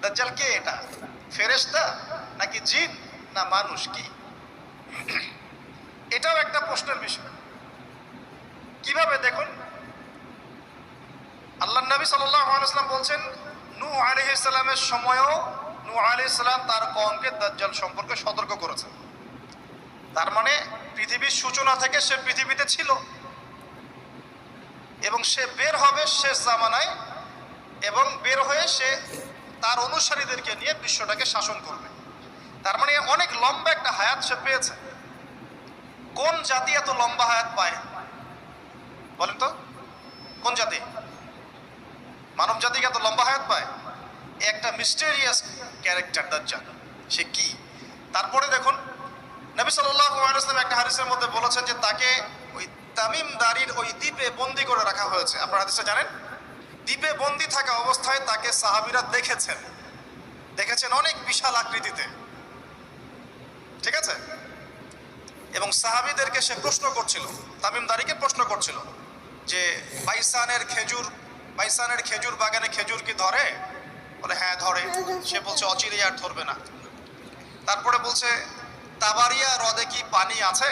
দাজ্জাল কে? এটা ফেরেশতা নাকি জিন না মানুষ? কি এটাও একটা প্রশ্নের বিষয়। কিভাবে? দেখুন, আল্লাহর নবী সাল্লাল্লাহু আলাইহি ওয়াসাল্লাম বলছেন, নূহ আলাইহিস সালামের সময়ও নূহ আলাইহিস সালাম তার কওমকে দাজ্জাল সম্পর্কে সতর্ক করেছেন। তার মানে পৃথিবীর সূচনা থেকে সে পৃথিবীতে ছিল এবং সে বের হবে শেষ জামানায়, এবং বের হয়ে সে তার অনুসারীদেরকে নিয়ে বিশ্বটাকে শাসন করবে। তার মানে অনেক লম্বা একটা হায়াত সে পেয়েছে। কোন জাতি এত লম্বা হায়াত পায় বলেন তো? কোন জাতি মানব জাতিকে এত লম্বা হায়াত পায়? একটা মিস্টেরিয়াস ক্যারেক্টার দাজ্জাল। সে কি? তারপরে দেখুন, নবী সাল্লাল্লাহু আলাইহি ওয়াসাল্লাম একটা হাদিসের মধ্যে বলেছেন যে তাকে ওই তামিম দারির ওই দ্বীপে বন্দী করে রাখা হয়েছে। আপনারা হাদিসটা জানেন? দ্বীপে বন্দী থাকা অবস্থায় তাকে সাহাবীরা দেখেছেন অনেক বিশাল আকৃতিতে, ঠিক আছে? এবং সাহাবীদেরকে সে প্রশ্ন করছিল, তামিম দারিকে প্রশ্ন করছিল যে বাইসানের খেজুর বাগানে খেজুর কি ধরে? বলে হ্যাঁ ধরে। সে বলছে অচিরেই আর ধরবে না। তারপরে বলছে তাবারিয়া হ্রদে কি পানি আছে?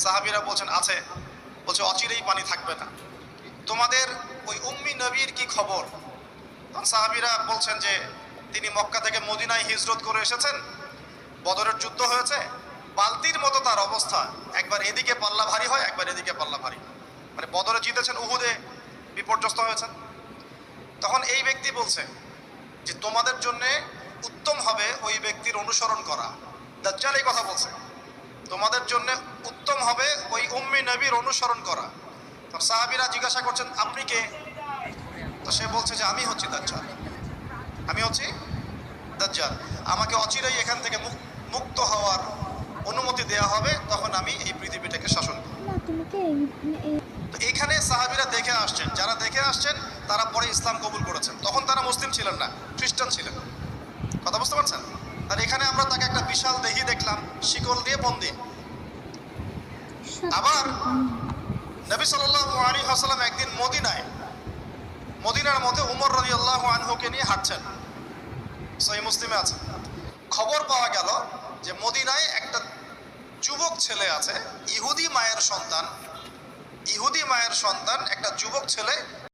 সাহাবীরা বলছেন আছে। বলছে অচিরেই পানি থাকবে না। তোমাদের ওই উম্মি নবীর কি খবর? তখন সাহাবীরা বলছেন যে তিনি মক্কা থেকে মদিনায় হিজরত করে এসেছেন, বদরের যুদ্ধ হয়েছে, বালতির মতো তার অবস্থা, একবার এদিকে পাল্লা ভারী হয় একবার এদিকে পাল্লা ভারী। মানে বদরে জিতেছেন, উহুদে বিপর্যস্ত হয়েছেন। তখন এই ব্যক্তি বলছে যে তোমাদের জন্য উত্তম হবে ওই ব্যক্তির অনুসরণ করা। দাজ্জাল এই কথা বলছে, তোমাদের জন্য উত্তম হবে ওই উম্মি নবীর অনুসরণ করা। তখন সাহাবীরা জিজ্ঞাসা করছেন আপনি কে? তো সে বলছে যে আমি হচ্ছি দাজ্জাল, আমি হচ্ছি দাজ্জাল। আমাকে অচিরেই এখান থেকে মুক্ত হওয়ার অনুমতি দেয়া হবে, তখন আমি এই পৃথিবীটাকে শাসন করব। তো এখানে সাহাবীরা দেখে আসছেন, যারা দেখে আসছেন তারা পরে ইসলাম কবুল করেছেন। তখন তারা মুসলিম ছিলেন না, খ্রিস্টান ছিলেন। কথা বুঝতে পারছেন? আর এখানে আমরা তাকে একটা বিশাল দেহি দেখলাম, শিকল দিয়ে বন্দী। আবার নবী সাল্লাল্লাহু আলাইহি ওয়াসাল্লাম একদিন মদিনার মধ্যে উমর রাদিয়াল্লাহু আনহুকে নিয়ে হাঁটছেন, সহিহ মুসলিমে আছে। খবর পাওয়া গেল যে মদিনায় একটা যুবক ছেলে আছে, ইহুদি মায়ের সন্তান, একটা যুবক ছেলে